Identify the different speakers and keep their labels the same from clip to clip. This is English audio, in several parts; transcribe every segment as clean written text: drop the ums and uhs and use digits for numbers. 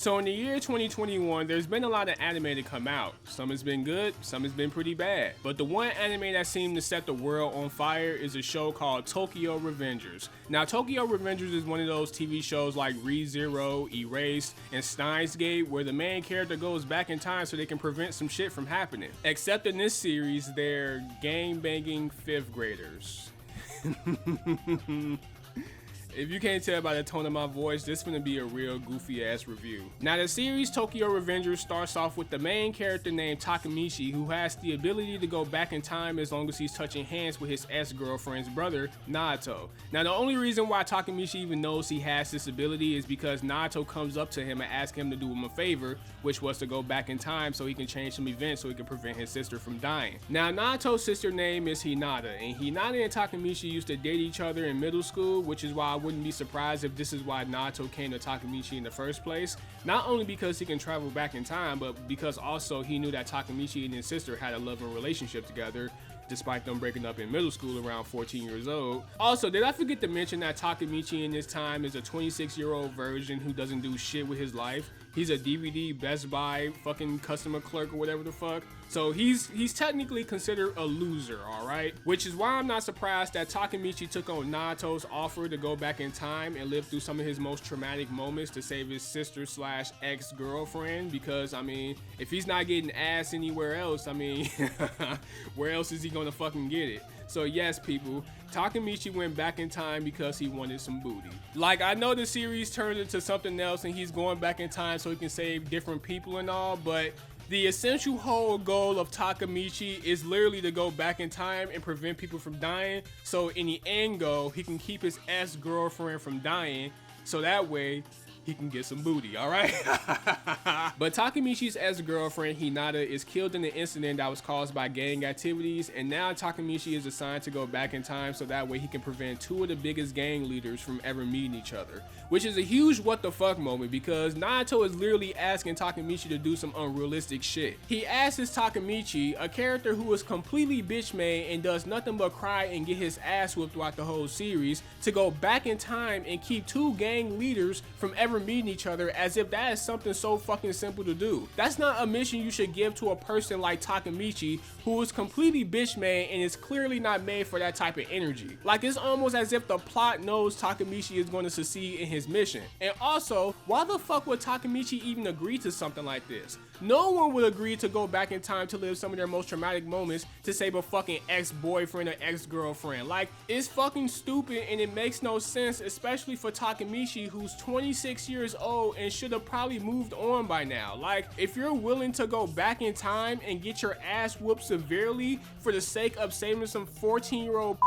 Speaker 1: So in the year 2021, there's been a lot of anime to come out. Some has been good, some has been pretty bad. But the one anime that seemed to set the world on fire is a show called Tokyo Revengers. Now, Tokyo Revengers is one of those TV shows like Re:Zero, Erased, and Steins Gate, where the main character goes back in time so they can prevent some shit from happening. Except in this series, they're gang-banging 5th graders. If you can't tell by the tone of my voice, this is gonna be a real goofy ass review. Now the series Tokyo Revengers starts off with the main character named Takemichi, who has the ability to go back in time as long as he's touching hands with his ex-girlfriend's brother, Naoto. Now the only reason why Takemichi even knows he has this ability is because Naoto comes up to him and asks him to do him a favor, which was to go back in time so he can change some events so he can prevent his sister from dying. Now Naoto's sister name is Hinata, and Hinata and Takemichi used to date each other in middle school, which is why I wouldn't be surprised if this is why Naoto came to Takemichi in the first place. Not only because he can travel back in time, but because also he knew that Takemichi and his sister had a loving relationship together, despite them breaking up in middle school around 14 years old. Also, did I forget to mention that Takemichi in this time is a 26-year-old virgin who doesn't do shit with his life? He's a DVD Best Buy fucking customer clerk or whatever the fuck. So he's technically considered a loser, alright? Which is why I'm not surprised that Takemichi took on Naoto's offer to go back in time and live through some of his most traumatic moments to save his sister slash ex-girlfriend, because I mean, if he's not getting ass anywhere else, I mean, where else is he gonna fucking get it? So yes, people, Takemichi went back in time because he wanted some booty. Like, I know the series turned into something else and he's going back in time so he can save different people and all, but the essential whole goal of Takemichi is literally to go back in time and prevent people from dying, so in the end goal, he can keep his ex-girlfriend from dying, so that way he can get some booty, alright? But Takemichi's ex-girlfriend Hinata is killed in an incident that was caused by gang activities, and now Takemichi is assigned to go back in time so that way he can prevent 2 of the biggest gang leaders from ever meeting each other. Which is a huge what the fuck moment, because Naoto is literally asking Takemichi to do some unrealistic shit. He asks Takemichi, a character who is completely bitch made and does nothing but cry and get his ass whooped throughout the whole series, to go back in time and keep 2 gang leaders from ever meeting each other, as if that is something so fucking simple to do. That's not a mission you should give to a person like Takemichi, who is completely bitch made and is clearly not made for that type of energy. Like, it's almost as if the plot knows Takemichi is going to succeed in his mission. And also, why the fuck would Takemichi even agree to something like this? No one would agree to go back in time to live some of their most traumatic moments to save a fucking ex-boyfriend or ex-girlfriend. Like, it's fucking stupid and it makes no sense, especially for Takemichi, who's 26 years old and should have probably moved on by now. Like, if you're willing to go back in time and get your ass whooped severely for the sake of saving some 14-year-old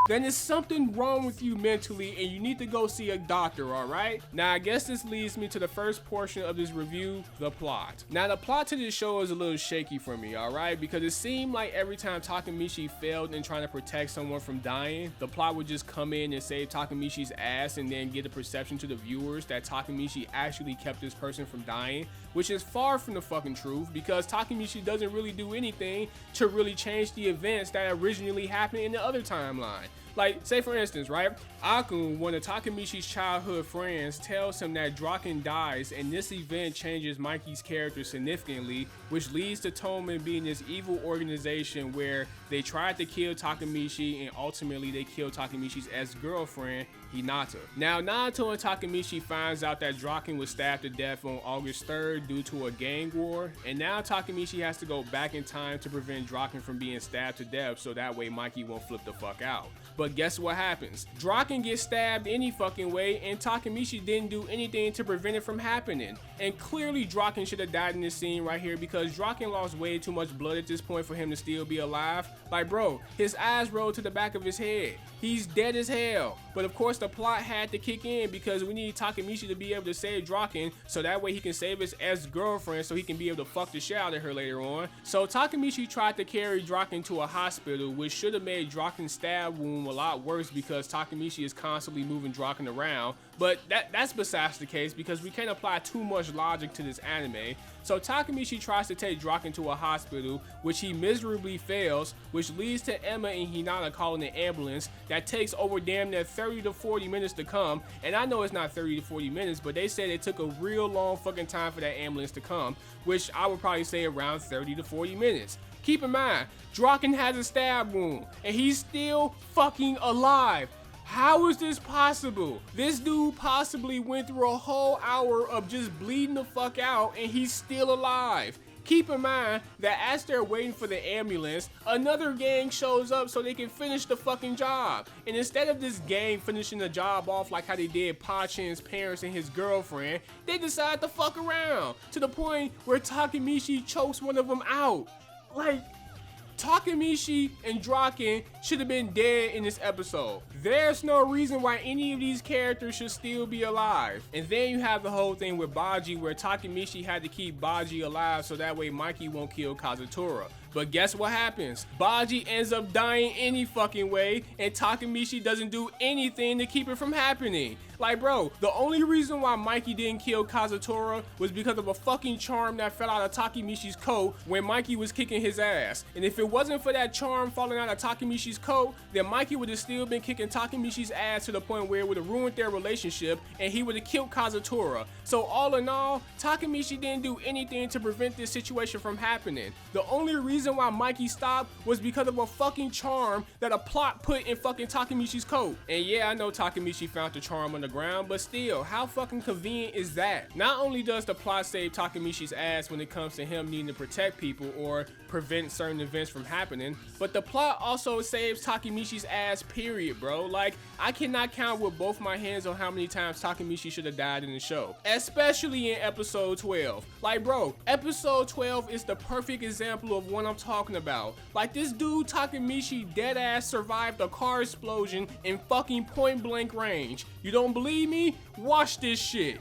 Speaker 1: then there's something wrong with you mentally and you need to go see a doctor, alright? Now I guess this leads me to the first portion of this review, the plot. Now the plot to this show is a little shaky for me, alright? Because it seemed like every time Takemichi failed in trying to protect someone from dying, the plot would just come in and save Takemichi's ass and then get a perception to the viewers that Takemichi actually kept this person from dying, which is far from the fucking truth, because Takemichi doesn't really do anything to really change the events that originally happened in the other timeline. Like, say for instance, right? Akun, one of Takemichi's childhood friends, tells him that Draken dies, and this event changes Mikey's character significantly, which leads to Toman being this evil organization where they tried to kill Takemichi and ultimately they killed Takemichi's ex-girlfriend, Hinata. Now, Naoto and Takemichi finds out that Draken was stabbed to death on August 3rd due to a gang war, and now Takemichi has to go back in time to prevent Draken from being stabbed to death so that way Mikey won't flip the fuck out. But guess what happens? Draken gets stabbed any fucking way and Takemichi didn't do anything to prevent it from happening. And clearly Draken should have died in this scene right here, because Draken lost way too much blood at this point for him to still be alive. Like, bro, his eyes rolled to the back of his head. He's dead as hell. But of course the plot had to kick in because we need Takemichi to be able to save Draken so that way he can save his ex-girlfriend so he can be able to fuck the shit out of her later on. So Takemichi tried to carry Draken to a hospital, which should have made Draken's stab wound a lot worse because Takemichi is constantly moving Draken around, But that's besides the case because we can't apply too much logic to this anime. So Takemichi tries to take Draken to a hospital, which he miserably fails, which leads to Emma and Hinata calling an ambulance that takes over damn near 30 to 40 minutes to come. And I know it's not 30 to 40 minutes, but they said it took a real long fucking time for that ambulance to come, which I would probably say around 30 to 40 minutes. Keep in mind, Draken has a stab wound, and he's still fucking alive. How is this possible? This dude possibly went through a whole hour of just bleeding the fuck out and he's still alive. Keep in mind that as they're waiting for the ambulance, another gang shows up so they can finish the fucking job. And instead of this gang finishing the job off like how they did Pachin's parents and his girlfriend, they decide to fuck around to the point where Takemichi chokes one of them out. Like, Takemichi and Draken should have been dead in this episode. There's no reason why any of these characters should still be alive. And then you have the whole thing with Baji where Takemichi had to keep Baji alive so that way Mikey won't kill Kazutora. But guess what happens? Baji ends up dying any fucking way and Takemichi doesn't do anything to keep it from happening. Like, bro, the only reason why Mikey didn't kill Kazutora was because of a fucking charm that fell out of Takemichi's coat when Mikey was kicking his ass. And if it wasn't for that charm falling out of Takemichi's coat, then Mikey would have still been kicking Takemichi's ass to the point where it would have ruined their relationship and he would have killed Kazutora. So all in all, Takemichi didn't do anything to prevent this situation from happening. The only reason why Mikey stopped was because of a fucking charm that a plot put in fucking Takemichi's coat. And yeah, I know Takemichi found the charm on the ground, but still, how fucking convenient is that? Not only does the plot save Takemichi's ass when it comes to him needing to protect people or prevent certain events from happening, but the plot also saves Takemichi's ass, period, bro. Like, I cannot count with both my hands on how many times Takemichi should have died in the show, especially in episode 12. Like, bro, episode 12 is the perfect example of what I'm talking about. Like, this dude Takemichi dead ass survived a car explosion in fucking point blank range. You don't believe me? Watch this shit.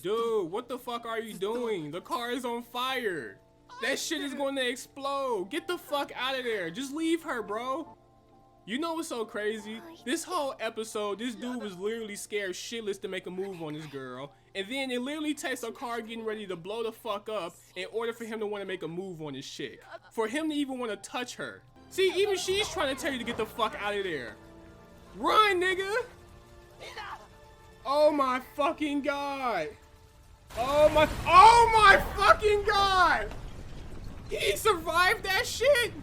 Speaker 1: Dude, what the fuck are you doing? The car is on fire. That shit is going to explode. Get the fuck out of there. Just leave her, bro. You know what's so crazy? This whole episode, this dude was literally scared shitless to make a move on this girl. And then it literally takes a car getting ready to blow the fuck up in order for him to want to make a move on this chick. For him to even want to touch her. See, even she's trying to tell you to get the fuck out of there. Run, nigga. Oh my fucking god. Oh my fucking god. He survived that shit?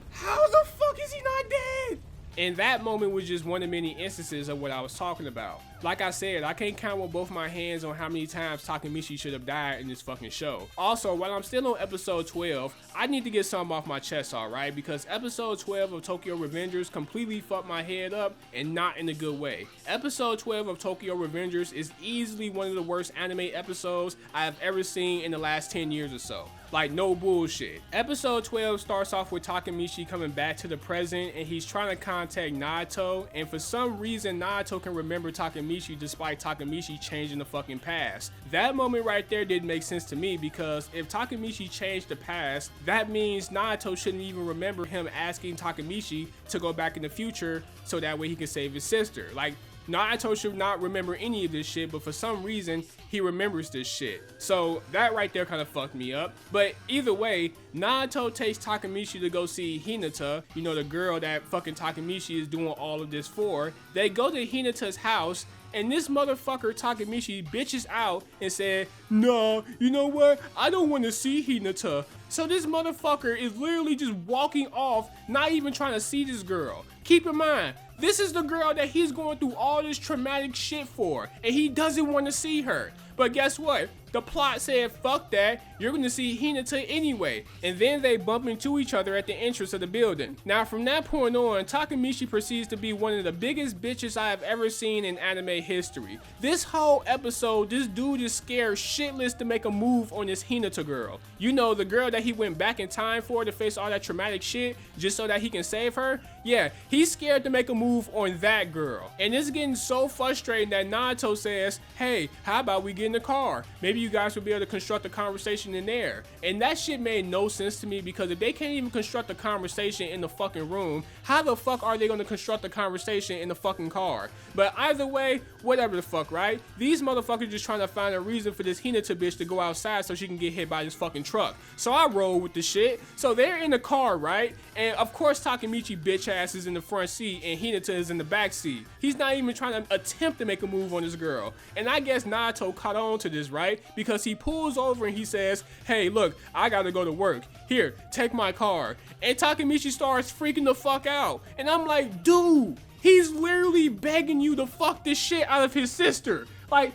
Speaker 1: How the fuck is he not dead? And that moment was just one of many instances of what I was talking about. Like I said, I can't count with both my hands on how many times Takemichi should have died in this fucking show. Also, while I'm still on episode 12, I need to get something off my chest, alright? Because episode 12 of Tokyo Revengers completely fucked my head up and not in a good way. Episode 12 of Tokyo Revengers is easily one of the worst anime episodes I have ever seen in the last 10 years or so. Like, no bullshit. Episode 12 starts off with Takemichi coming back to the present and he's trying to contact Naoto, and for some reason Naoto can remember Takemichi despite Takemichi changing the fucking past. That moment right there didn't make sense to me because if Takemichi changed the past, that means Naoto shouldn't even remember him asking Takemichi to go back in the future so that way he can save his sister. Like, Naoto should not remember any of this shit, but for some reason, he remembers this shit. So that right there kind of fucked me up. But either way, Naoto takes Takemichi to go see Hinata, you know, the girl that fucking Takemichi is doing all of this for. They go to Hinata's house, and this motherfucker Takemichi bitches out and said, "Nah, you know what? I don't want to see Hinata." So this motherfucker is literally just walking off, not even trying to see this girl. Keep in mind, this is the girl that he's going through all this traumatic shit for, and he doesn't want to see her. But guess what? The plot said, fuck that, you're gonna see Hinata anyway. And then they bump into each other at the entrance of the building. Now from that point on, Takemichi proceeds to be one of the biggest bitches I have ever seen in anime history. This whole episode, this dude is scared shitless to make a move on this Hinata girl. You know, the girl that he went back in time for to face all that traumatic shit just so that he can save her? Yeah, he's scared to make a move on that girl. And it's getting so frustrating that Naoto says, hey, how about we get in the car? Maybe you guys will be able to construct a conversation happening there. And that shit made no sense to me, because if they can't even construct a conversation in the fucking room, how the fuck are they gonna construct a conversation in the fucking car? But either way, whatever the fuck, right? These motherfuckers just trying to find a reason for this Hinata bitch to go outside so she can get hit by this fucking truck. So I roll with the shit. So they're in the car, right? And of course Takemichi bitch ass is in the front seat and Hinata is in the back seat. He's not even trying to attempt to make a move on this girl. And I guess Naruto caught on to this, right? Because he pulls over and he says, hey, look, I gotta go to work. Here, take my car. And Takemichi starts freaking the fuck out. And I'm like, dude, he's literally begging you to fuck this shit out of his sister. Like,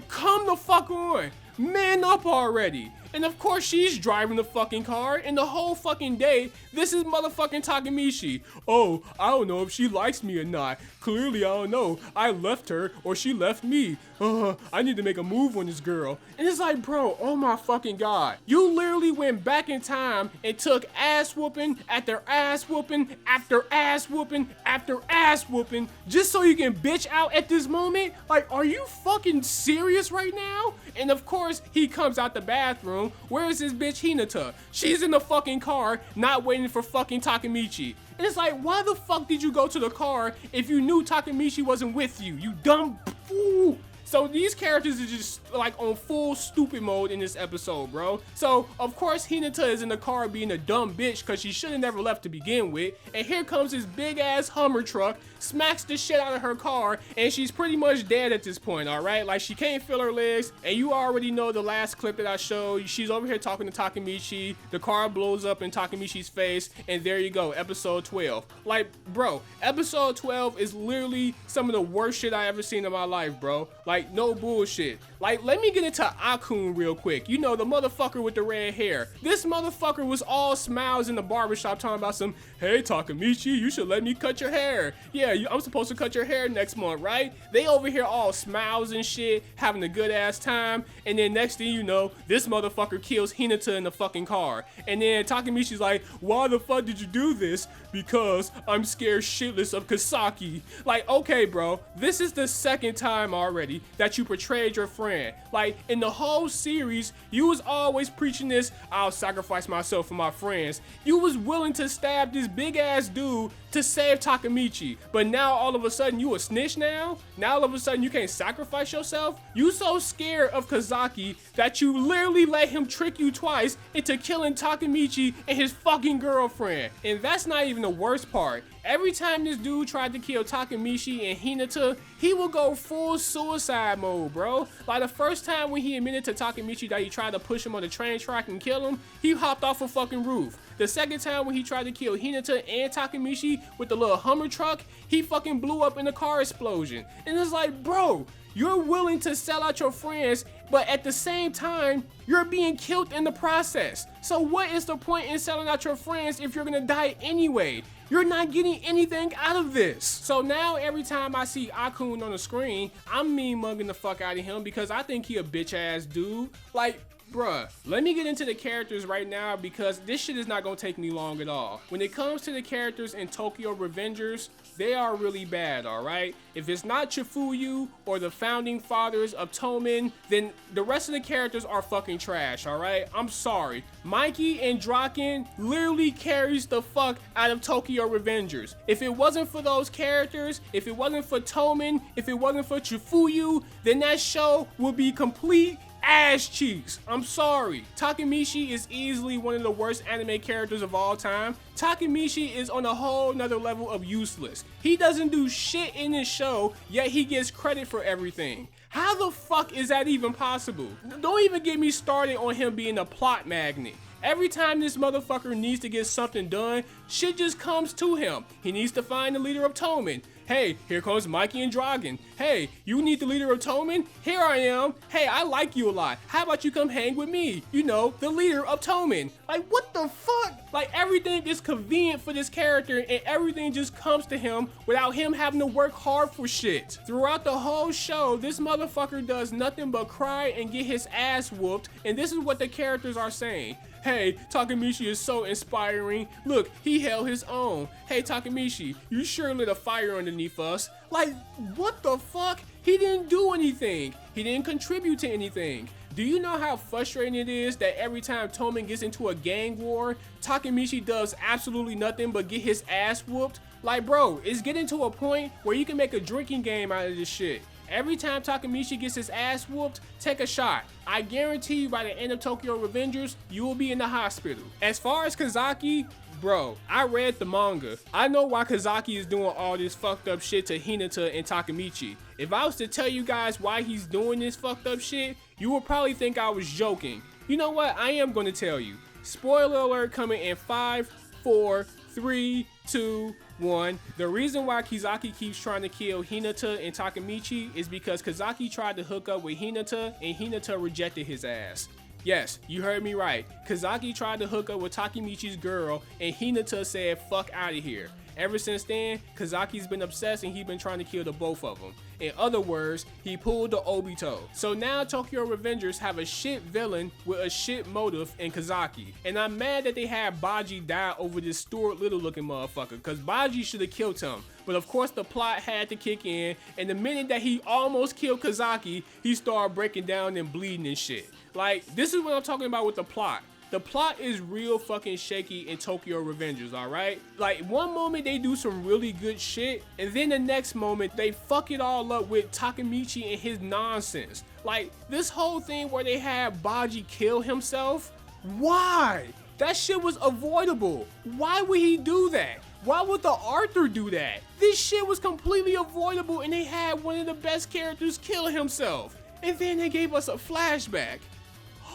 Speaker 1: come the fuck on. Man up already. And of course she's driving the fucking car, and the whole fucking day, this is motherfucking Takemichi. Oh, I don't know if she likes me or not. Clearly I don't know. I left her or she left me. I need to make a move on this girl. And it's like, bro, oh my fucking god. You literally went back in time and took ass whooping after ass whooping after ass whooping after ass whooping just so you can bitch out at this moment? Like, are you fucking serious right now? And of course, he comes out the bathroom. Where is this bitch Hinata? She's in the fucking car, not waiting for fucking Takemichi. And it's like, why the fuck did you go to the car if you knew Takemichi wasn't with you? You dumb fool. So these characters are just like on full stupid mode in this episode, bro. So of course Hinata is in the car being a dumb bitch because she should have never left to begin with. And here comes this big ass Hummer truck, smacks the shit out of her car, and she's pretty much dead at this point, all right? Like, she can't feel her legs, and you already know the last clip that I showed. She's over here talking to Takemichi, the car blows up in Takemichi's face, and there you go, episode 12. Like, bro, episode 12 is literally some of the worst shit I ever seen in my life, bro. Like, no bullshit. Like, let me get into Akun real quick. You know, the motherfucker with the red hair. This motherfucker was all smiles in the barbershop talking about some, hey, Takemichi, you should let me cut your hair. Yeah, I'm supposed to cut your hair next month, right? They over here all smiles and shit, having a good ass time, and then next thing you know, this motherfucker kills Hinata in the fucking car. And then Takemichi's like, why the fuck did you do this? Because I'm scared shitless of Kasaki. Like, okay, bro, this is the second time already that you betrayed your friend. Like, in the whole series, you was always preaching this, I'll sacrifice myself for my friends. You was willing to stab this big ass dude to save Takemichi, but now all of a sudden you a snitch now? Now all of a sudden you can't sacrifice yourself? You so scared of Kazaki that you literally let him trick you twice into killing Takemichi and his fucking girlfriend. And that's not even the worst part. Every time this dude tried to kill Takemichi and Hinata, he would go full suicide mode, bro. Like, the first time when he admitted to Takemichi that he tried to push him on the train track and kill him, he hopped off a fucking roof. The second time when he tried to kill Hinata and Takemichi with the little Hummer truck, he fucking blew up in a car explosion. And it's like, bro, you're willing to sell out your friends, but at the same time, you're being killed in the process. So what is the point in selling out your friends if you're gonna die anyway? You're not getting anything out of this. So now every time I see Akun on the screen, I'm mean mugging the fuck out of him because I think he a bitch ass dude. Like, bruh, let me get into the characters right now because this shit is not gonna take me long at all. When it comes to the characters in Tokyo Revengers, they are really bad, alright? If it's not Chifuyu or the founding fathers of Tomen, then the rest of the characters are fucking trash, alright? I'm sorry. Mikey and Draken literally carries the fuck out of Tokyo Revengers. If it wasn't for those characters, if it wasn't for Tomen, if it wasn't for Chifuyu, then that show would be complete ass cheeks. I'm sorry. Takemichi is easily one of the worst anime characters of all time. Takemichi is on a whole nother level of useless. He doesn't do shit in this show, yet he gets credit for everything. How the fuck is that even possible? Don't even get me started on him being a plot magnet. Every time this motherfucker needs to get something done, shit just comes to him. He needs to find the leader of Tomen. Hey, here comes Mikey and Dragon. Hey, you need the leader of Tomen? Here I am. Hey, I like you a lot. How about you come hang with me? You know, the leader of Tomen. Like, what the fuck? Like, everything is convenient for this character and everything just comes to him without him having to work hard for shit. Throughout the whole show, this motherfucker does nothing but cry and get his ass whooped, and this is what the characters are saying. Hey, Takemichi is so inspiring. Look, he held his own. Hey, Takemichi, you sure lit a fire underneath us. Like, what the fuck? He didn't do anything. He didn't contribute to anything. Do you know how frustrating it is that every time Toman gets into a gang war, Takemichi does absolutely nothing but get his ass whooped? Like, bro, it's getting to a point where you can make a drinking game out of this shit. Every time Takemichi gets his ass whooped, take a shot. I guarantee you by the end of Tokyo Revengers, you will be in the hospital. As far as Kazaki, bro, I read the manga. I know why Kazaki is doing all this fucked up shit to Hinata and Takemichi. If I was to tell you guys why he's doing this fucked up shit, you would probably think I was joking. You know what? I am gonna tell you. Spoiler alert coming in 5, 4, 3, 2, 1. The reason why Kazaki keeps trying to kill Hinata and Takemichi is because Kazaki tried to hook up with Hinata and Hinata rejected his ass. Yes, you heard me right. Kazaki tried to hook up with Takemichi's girl and Hinata said fuck out of here. Ever since then, Kazaki's been obsessed and he's been trying to kill the both of them. In other words, he pulled the Obito. So now Tokyo Revengers have a shit villain with a shit motive in Kazaki. And I'm mad that they had Baji die over this Stuart Little looking motherfucker, cause Baji should have killed him. But of course the plot had to kick in, and the minute that he almost killed Kazaki, he started breaking down and bleeding and shit. Like, this is what I'm talking about with the plot. The plot is real fucking shaky in Tokyo Revengers, alright? Like, one moment they do some really good shit, and then the next moment they fuck it all up with Takemichi and his nonsense. Like, this whole thing where they had Baji kill himself, why? That shit was avoidable. Why would he do that? Why would the Arthur do that? This shit was completely avoidable and they had one of the best characters kill himself. And then they gave us a flashback.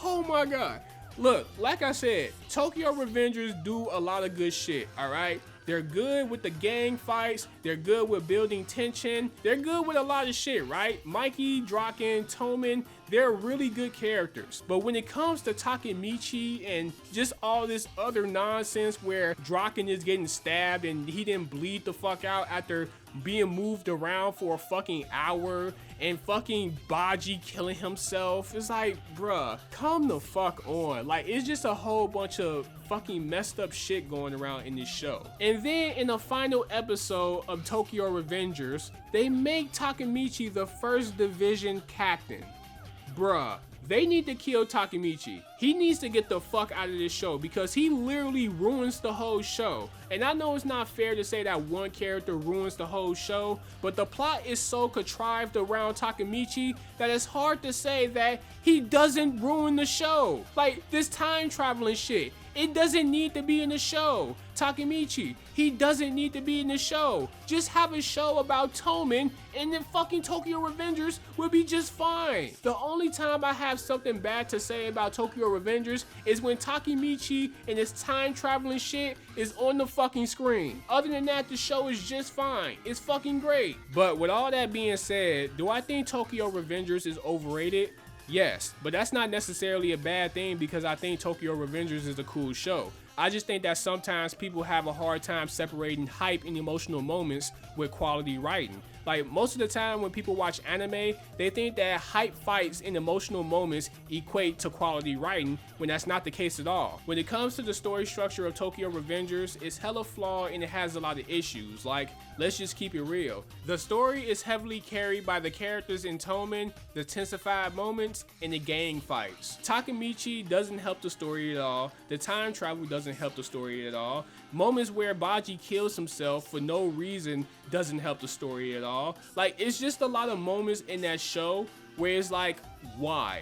Speaker 1: Oh my god. Look, like I said, Tokyo Revengers do a lot of good shit, alright? They're good with the gang fights, they're good with building tension, they're good with a lot of shit, right? Mikey, Draken, Toman, they're really good characters. But when it comes to Takemichi and just all this other nonsense where Draken is getting stabbed and he didn't bleed the fuck out after being moved around for a fucking hour, and fucking Baji killing himself, it's like, bruh, come the fuck on. Like, it's just a whole bunch of fucking messed up shit going around in this show. And then in the final episode of Tokyo Revengers, they make Takemichi the first division captain. Bruh, they need to kill Takemichi. He needs to get the fuck out of this show because he literally ruins the whole show. And I know it's not fair to say that one character ruins the whole show, but the plot is so contrived around Takemichi that it's hard to say that he doesn't ruin the show. Like, this time traveling shit, it doesn't need to be in the show. Takemichi, he doesn't need to be in the show. Just have a show about Toman and then fucking Tokyo Revengers will be just fine. The only time I have something bad to say about Tokyo Revengers is when Takemichi and his time traveling shit is on the fucking screen. Other than that, the show is just fine. It's fucking great. But with all that being said, do I think Tokyo Revengers is overrated? Yes, but that's not necessarily a bad thing because I think Tokyo Revengers is a cool show. I just think that sometimes people have a hard time separating hype and emotional moments with quality writing. Like, most of the time when people watch anime, they think that hype fights and emotional moments equate to quality writing, when that's not the case at all. When it comes to the story structure of Tokyo Revengers, it's hella flawed and it has a lot of issues. Like, let's just keep it real. The story is heavily carried by the characters in Toman, the tensified moments, and the gang fights. Takemichi doesn't help the story at all. The time travel doesn't help the story at all. Moments where Baji kills himself for no reason doesn't help the story at all. Like, it's just a lot of moments in that show where it's like, why?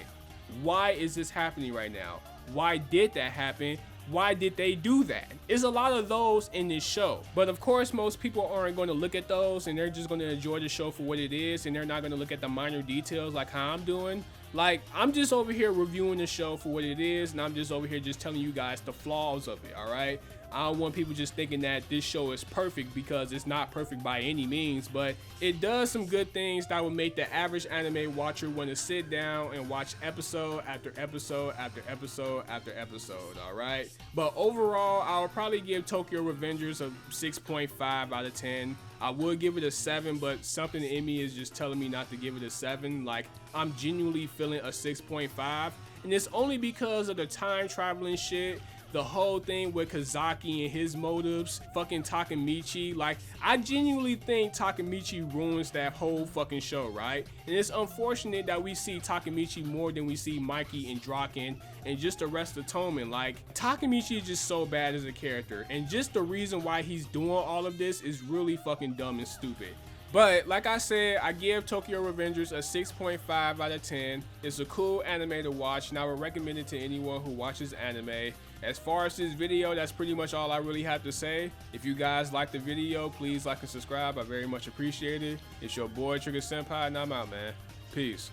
Speaker 1: Why is this happening right now? Why did that happen? Why did they do that? There's a lot of those in this show. But of course, most people aren't going to look at those and they're just going to enjoy the show for what it is, and they're not going to look at the minor details like how I'm doing. Like, I'm just over here reviewing the show for what it is, and I'm just over here just telling you guys the flaws of it, alright? I don't want people just thinking that this show is perfect, because it's not perfect by any means, but it does some good things that would make the average anime watcher want to sit down and watch episode after episode after episode after episode, alright? But overall, I would probably give Tokyo Revengers a 6.5 out of 10. I would give it a 7, but something in me is just telling me not to give it a 7. Like, I'm genuinely feeling a 6.5, and it's only because of the time traveling shit, the whole thing with Kazaki and his motives, fucking Takemichi, like, I genuinely think Takemichi ruins that whole fucking show, right? And it's unfortunate that we see Takemichi more than we see Mikey and Draken and just the rest of Toman. Like, Takemichi is just so bad as a character, and just the reason why he's doing all of this is really fucking dumb and stupid. But like I said, I give Tokyo Revengers a 6.5 out of 10. It's a cool anime to watch, and I would recommend it to anyone who watches anime. As far as this video, that's pretty much all I really have to say. If you guys like the video, please like and subscribe. I very much appreciate it. It's your boy Trigger Senpai, and I'm out, man. Peace.